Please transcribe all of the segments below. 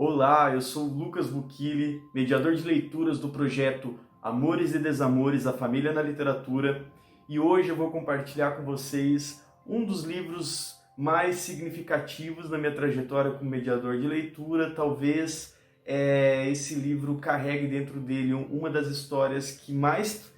Olá, eu sou o Lucas Buquili, mediador de leituras do projeto Amores e Desamores, a Família na Literatura, e hoje eu vou compartilhar com vocês um dos livros mais significativos da minha trajetória como mediador de leitura. Talvez esse livro carregue dentro dele uma das histórias que mais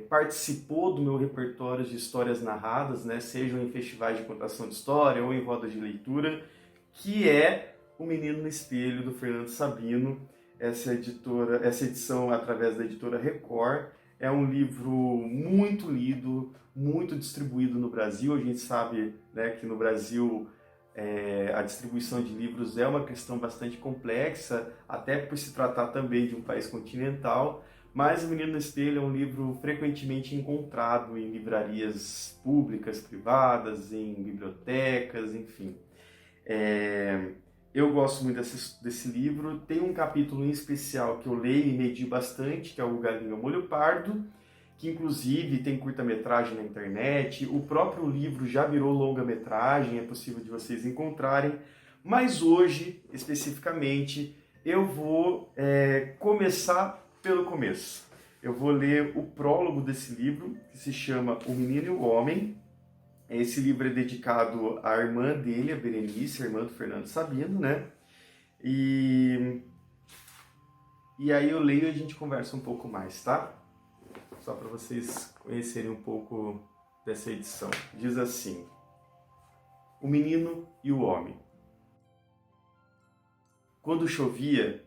participou do meu repertório de histórias narradas, né? Sejam em festivais de contação de história ou em rodas de leitura, que é O Menino no Espelho, do Fernando Sabino. Essa edição através da editora Record. É um livro muito lido, muito distribuído no Brasil. A gente sabe, né, que no Brasil a distribuição de livros é uma questão bastante complexa, até por se tratar também de um país continental. Mas O Menino no Espelho é um livro frequentemente encontrado em livrarias públicas, privadas, em bibliotecas, enfim. Eu gosto muito desse livro. Tem um capítulo em especial que eu leio e medi bastante, que é o Galinha ao Molho Pardo, que inclusive tem curta-metragem na internet. O próprio livro já virou longa-metragem, é possível de vocês encontrarem. Mas hoje, especificamente, eu vou começar pelo começo. Eu vou ler o prólogo desse livro, que se chama O Menino e o Homem. Esse livro é dedicado à irmã dele, a Berenice, a irmã do Fernando Sabino, né? E aí eu leio e a gente conversa um pouco mais, tá? Só para vocês conhecerem um pouco dessa edição. Diz assim: O Menino e o Homem. Quando chovia,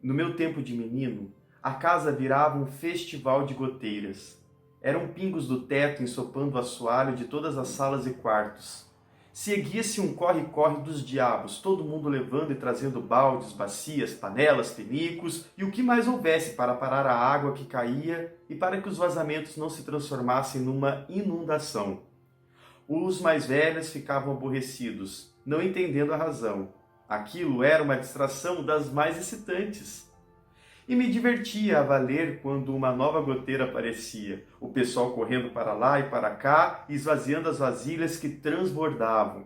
no meu tempo de menino, a casa virava um festival de goteiras. Eram pingos do teto ensopando o assoalho de todas as salas e quartos. Seguia-se um corre-corre dos diabos, todo mundo levando e trazendo baldes, bacias, panelas, pinicos e o que mais houvesse para parar a água que caía e para que os vazamentos não se transformassem numa inundação. Os mais velhos ficavam aborrecidos, não entendendo a razão. Aquilo era uma distração das mais excitantes. E me divertia a valer quando uma nova goteira aparecia, o pessoal correndo para lá e para cá, esvaziando as vasilhas que transbordavam.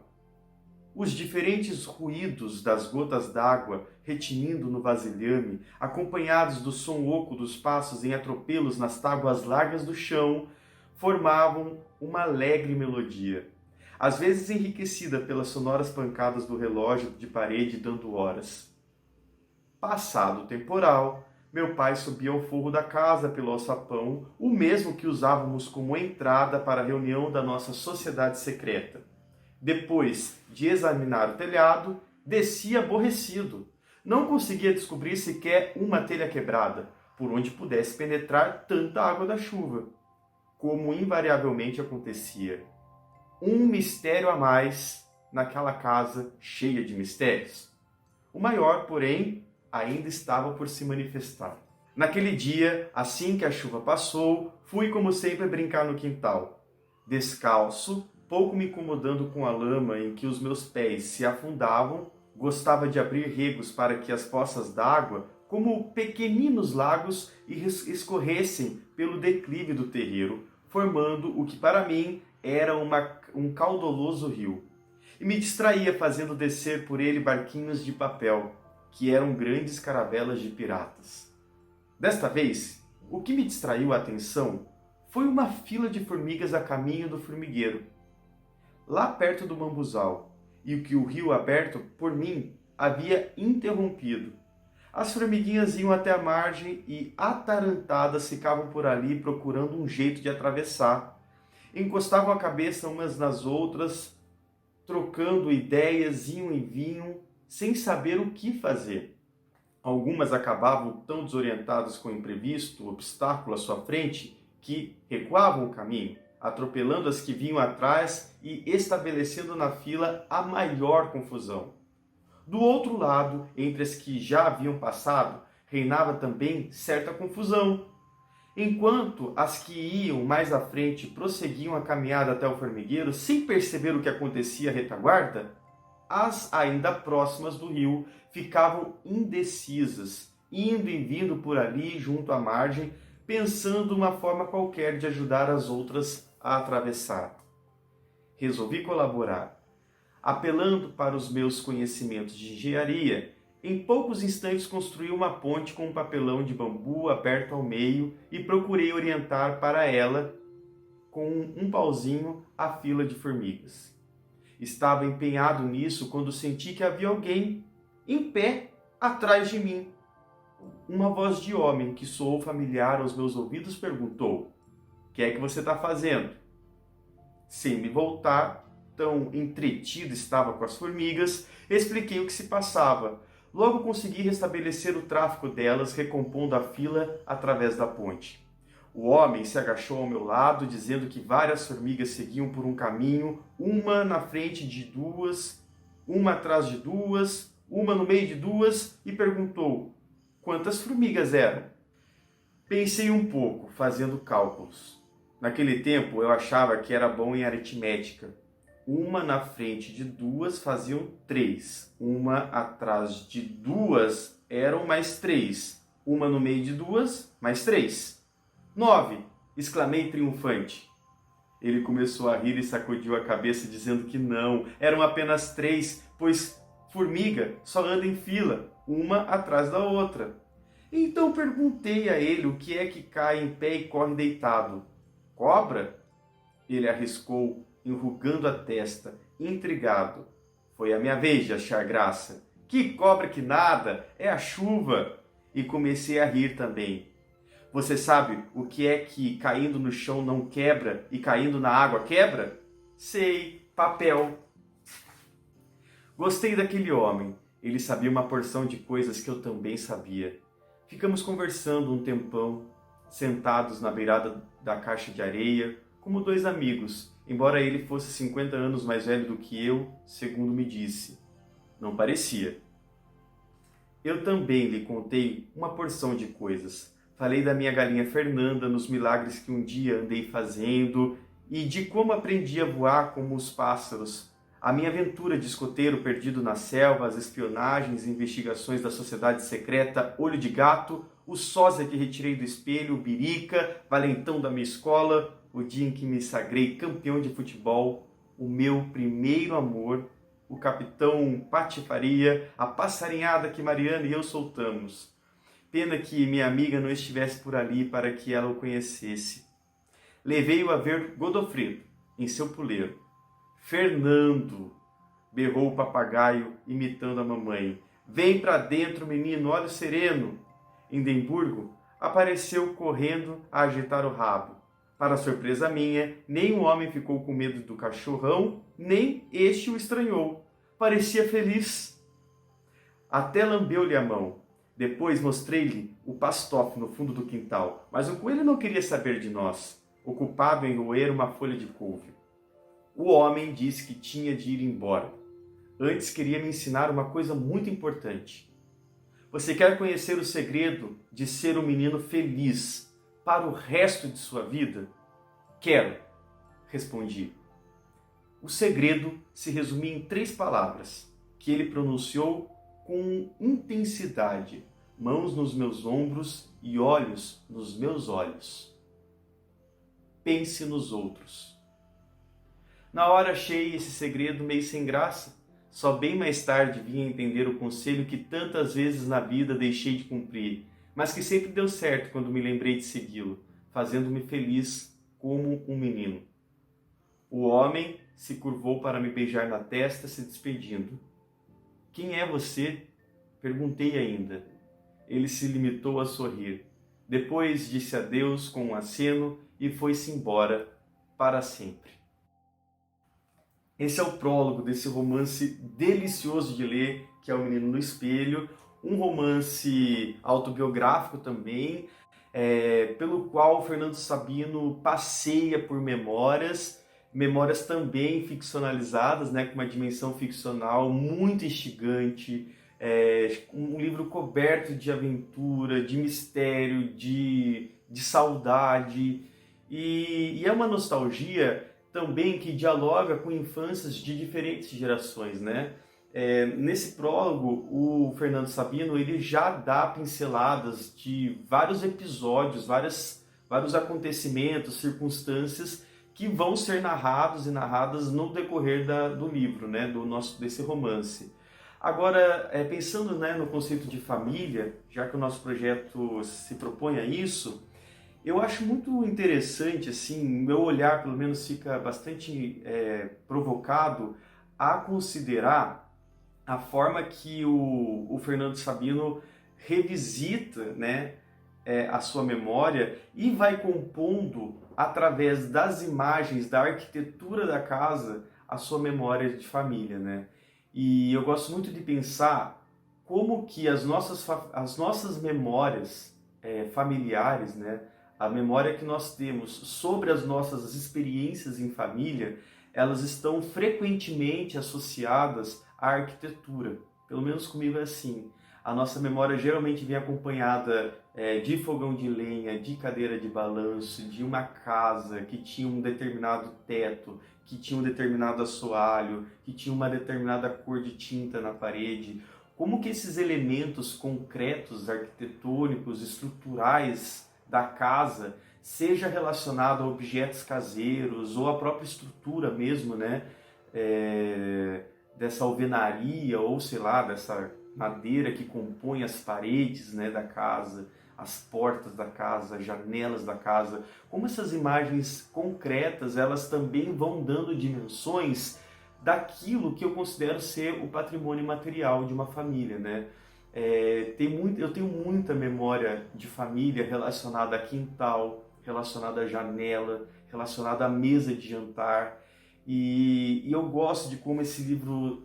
Os diferentes ruídos das gotas d'água retinindo no vasilhame, acompanhados do som oco dos passos em atropelos nas tábuas largas do chão, formavam uma alegre melodia, às vezes enriquecida pelas sonoras pancadas do relógio de parede dando horas. Passado o temporal, meu pai subia ao forro da casa pelo alçapão, o mesmo que usávamos como entrada para a reunião da nossa sociedade secreta. Depois de examinar o telhado, descia aborrecido. Não conseguia descobrir sequer uma telha quebrada, por onde pudesse penetrar tanta água da chuva. Como invariavelmente acontecia. Um mistério a mais naquela casa cheia de mistérios. O maior, porém, ainda estava por se manifestar. Naquele dia, assim que a chuva passou, fui como sempre brincar no quintal. Descalço, pouco me incomodando com a lama em que os meus pés se afundavam, gostava de abrir regos para que as poças d'água, como pequeninos lagos, escorressem pelo declive do terreiro, formando o que para mim era um caudaloso rio. E me distraía fazendo descer por ele barquinhos de papel, que eram grandes caravelas de piratas. Desta vez, o que me distraiu a atenção foi uma fila de formigas a caminho do formigueiro, lá perto do mambuzal, e o que o rio aberto, por mim, havia interrompido. As formiguinhas iam até a margem e, atarantadas, ficavam por ali procurando um jeito de atravessar. Encostavam a cabeça umas nas outras, trocando ideias, iam e vinham, sem saber o que fazer. Algumas acabavam tão desorientadas com o imprevisto, o obstáculo à sua frente, que recuavam o caminho, atropelando as que vinham atrás e estabelecendo na fila a maior confusão. Do outro lado, entre as que já haviam passado, reinava também certa confusão. Enquanto as que iam mais à frente prosseguiam a caminhada até o formigueiro, sem perceber o que acontecia à retaguarda, as ainda próximas do rio ficavam indecisas, indo e vindo por ali junto à margem, pensando uma forma qualquer de ajudar as outras a atravessar. Resolvi colaborar. Apelando para os meus conhecimentos de engenharia, Em poucos instantes construí uma ponte com um papelão de bambu aberto ao meio e procurei orientar para ela, com um pauzinho, a fila de formigas. Estava empenhado nisso quando senti que havia alguém em pé atrás de mim. Uma voz de homem que soou familiar aos meus ouvidos perguntou: "O que é que você está fazendo?" Sem me voltar, tão entretido estava com as formigas, expliquei o que se passava. Logo consegui restabelecer o tráfego delas, recompondo a fila através da ponte. O homem se agachou ao meu lado, dizendo que várias formigas seguiam por um caminho, uma na frente de duas, uma atrás de duas, uma no meio de duas, e perguntou: "Quantas formigas eram?" Pensei um pouco, fazendo cálculos. Naquele tempo eu achava que era bom em aritmética. Uma na frente de duas faziam 3. Uma atrás de duas eram mais 3. Uma no meio de duas, mais 3. 9! Exclamei triunfante. Ele começou a rir e sacudiu a cabeça, dizendo que não, eram apenas 3, pois formiga só anda em fila, uma atrás da outra. Então perguntei a ele o que é que cai em pé e corre deitado. Cobra? Ele arriscou, enrugando a testa, intrigado. Foi a minha vez de achar graça. Que cobra que nada, é a chuva. E comecei a rir também. Você sabe o que é que caindo no chão não quebra e caindo na água quebra? Sei, papel. Gostei daquele homem. Ele sabia uma porção de coisas que eu também sabia. Ficamos conversando um tempão, sentados na beirada da caixa de areia, como dois amigos, embora ele fosse 50 anos mais velho do que eu, segundo me disse. Não parecia. Eu também lhe contei uma porção de coisas. Falei da minha galinha Fernanda, nos milagres que um dia andei fazendo e de como aprendi a voar como os pássaros. A minha aventura de escoteiro perdido na selva, as espionagens e investigações da sociedade secreta Olho de Gato, o sósia que retirei do espelho, o birica, valentão da minha escola, o dia em que me sagrei campeão de futebol, o meu primeiro amor, o capitão Patifaria, a passarinhada que Mariana e eu soltamos. Pena que minha amiga não estivesse por ali para que ela o conhecesse. Levei-o a ver Godofredo, em seu puleiro. Fernando, berrou o papagaio, imitando a mamãe. Vem pra dentro, menino, olho sereno. Indemburgo apareceu correndo a agitar o rabo. Para surpresa minha, nem o homem ficou com medo do cachorrão, nem este o estranhou. Parecia feliz. Até lambeu-lhe a mão. Depois mostrei-lhe o pastofe no fundo do quintal, mas o coelho não queria saber de nós, ocupado em roer uma folha de couve. O homem disse que tinha de ir embora. Antes queria me ensinar uma coisa muito importante. Você quer conhecer o segredo de ser um menino feliz para o resto de sua vida? Quero, respondi. O segredo se resumia em 3 palavras, que ele pronunciou com intensidade, mãos nos meus ombros e olhos nos meus olhos. Pense nos outros. Na hora achei esse segredo meio sem graça. Só bem mais tarde vim a entender o conselho que tantas vezes na vida deixei de cumprir, mas que sempre deu certo quando me lembrei de segui-lo, fazendo-me feliz como um menino. O homem se curvou para me beijar na testa, se despedindo. Quem é você? Perguntei ainda. Ele se limitou a sorrir. Depois disse adeus com um aceno e foi-se embora para sempre. Esse é o prólogo desse romance delicioso de ler, que é O Menino no Espelho, um romance autobiográfico também, pelo qual o Fernando Sabino passeia por memórias também ficcionalizadas, né, com uma dimensão ficcional muito instigante, um livro coberto de aventura, de mistério, de saudade, e é uma nostalgia também que dialoga com infâncias de diferentes gerações, né? Nesse prólogo, o Fernando Sabino ele já dá pinceladas de vários episódios, vários acontecimentos, circunstâncias que vão ser narrados e narradas no decorrer do livro, né? Desse romance. Agora, pensando, né, no conceito de família, já que o nosso projeto se propõe a isso, eu acho muito interessante, assim, meu olhar pelo menos fica bastante provocado a considerar a forma que o Fernando Sabino revisita, né, a sua memória e vai compondo, através das imagens, da arquitetura da casa, a sua memória de família, né? E eu gosto muito de pensar como que as nossas memórias familiares, né, a memória que nós temos sobre as nossas experiências em família, elas estão frequentemente associadas à arquitetura. Pelo menos comigo é assim. A nossa memória geralmente vem acompanhada de fogão de lenha, de cadeira de balanço, de uma casa que tinha um determinado teto, que tinha um determinado assoalho, que tinha uma determinada cor de tinta na parede. Como que esses elementos concretos, arquitetônicos, estruturais da casa, seja relacionado a objetos caseiros ou a própria estrutura mesmo, né? Dessa alvenaria ou, sei lá, dessa madeira que compõe as paredes, né, da casa, as portas da casa, as janelas da casa. Como essas imagens concretas, elas também vão dando dimensões daquilo que eu considero ser o patrimônio material de uma família, né? Eu tenho muita memória de família relacionada a quintal, relacionada à janela, relacionada à mesa de jantar. E eu gosto de como esse livro,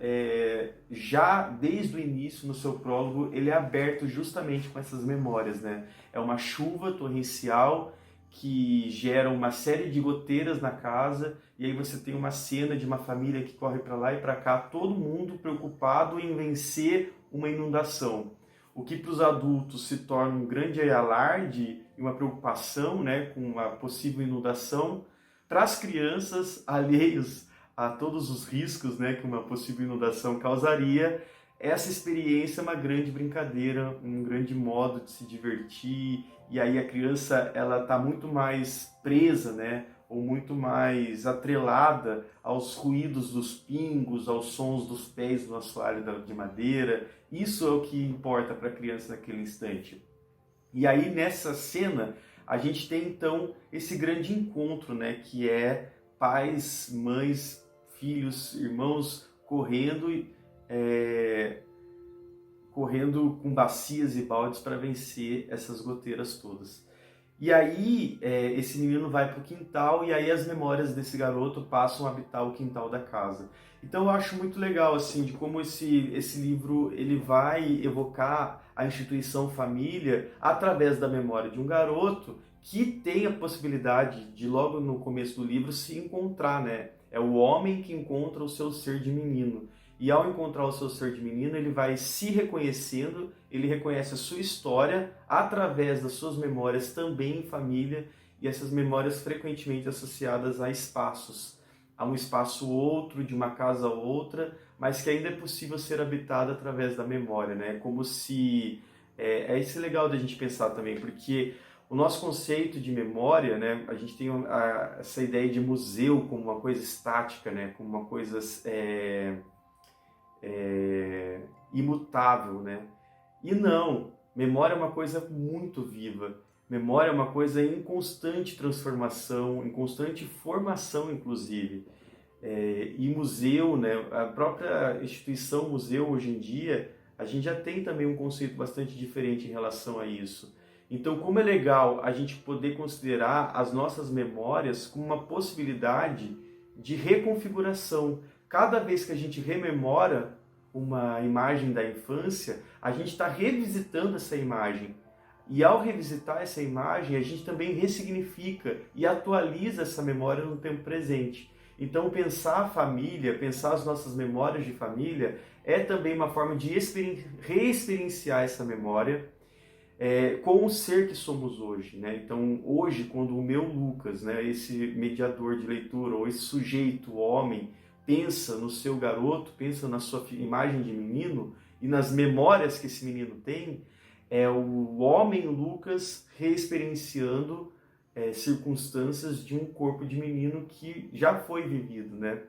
já desde o início, no seu prólogo, ele é aberto justamente com essas memórias, né? É uma chuva torrencial que gera uma série de goteiras na casa, e aí você tem uma cena de uma família que corre para lá e para cá, todo mundo preocupado em vencer uma inundação. O que para os adultos se torna um grande alarde e uma preocupação, né, com uma possível inundação, para as crianças, alheios a todos os riscos, né, que uma possível inundação causaria, essa experiência é uma grande brincadeira, um grande modo de se divertir, e aí a criança ela está muito mais presa, né, ou muito mais atrelada aos ruídos dos pingos, aos sons dos pés no assoalho de madeira. Isso é o que importa para a criança naquele instante. E aí nessa cena a gente tem então esse grande encontro, né, que é pais, mães, filhos, irmãos correndo, correndo com bacias e baldes para vencer essas goteiras todas. E aí esse menino vai para o quintal e aí as memórias desse garoto passam a habitar o quintal da casa. Então eu acho muito legal assim de como esse livro ele vai evocar a instituição família através da memória de um garoto que tem a possibilidade de logo no começo do livro se encontrar, né? É o homem que encontra o seu ser de menino. E ao encontrar o seu ser de menino, ele vai se reconhecendo, ele reconhece a sua história através das suas memórias também em família, e essas memórias frequentemente associadas a espaços, a um espaço outro, de uma casa a outra, mas que ainda é possível ser habitado através da memória, né? Como se... isso é legal da gente pensar também, porque o nosso conceito de memória, né? A gente tem essa ideia de museu como uma coisa estática, né? Como uma coisa... imutável, né? E não, memória é uma coisa muito viva, memória é uma coisa em constante transformação, em constante formação, inclusive. E museu, né? A própria instituição museu hoje em dia, a gente já tem também um conceito bastante diferente em relação a isso. Então, como é legal a gente poder considerar as nossas memórias como uma possibilidade de reconfiguração. Cada vez que a gente rememora uma imagem da infância, a gente está revisitando essa imagem. E ao revisitar essa imagem, a gente também ressignifica e atualiza essa memória no tempo presente. Então, pensar a família, pensar as nossas memórias de família, é também uma forma de reexperienciar essa memória com o ser que somos hoje, né? Então, hoje, quando o meu Lucas, né, esse mediador de leitura, ou esse sujeito, homem, pensa no seu garoto, pensa na sua imagem de menino e nas memórias que esse menino tem, é o homem Lucas reexperienciando circunstâncias de um corpo de menino que já foi vivido, né?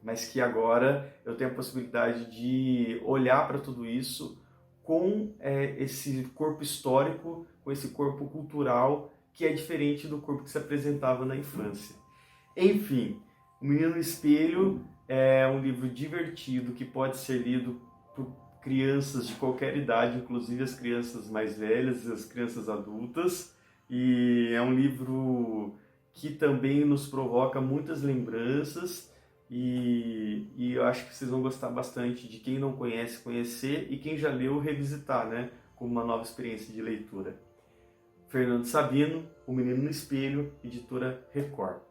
mas que agora eu tenho a possibilidade de olhar para tudo isso com esse corpo histórico, com esse corpo cultural que é diferente do corpo que se apresentava na infância. Enfim, O Menino no Espelho é um livro divertido que pode ser lido por crianças de qualquer idade, inclusive as crianças mais velhas, as crianças adultas, e é um livro que também nos provoca muitas lembranças e eu acho que vocês vão gostar bastante de quem não conhece, conhecer e quem já leu, revisitar, né? Como uma nova experiência de leitura. Fernando Sabino, O Menino no Espelho, editora Record.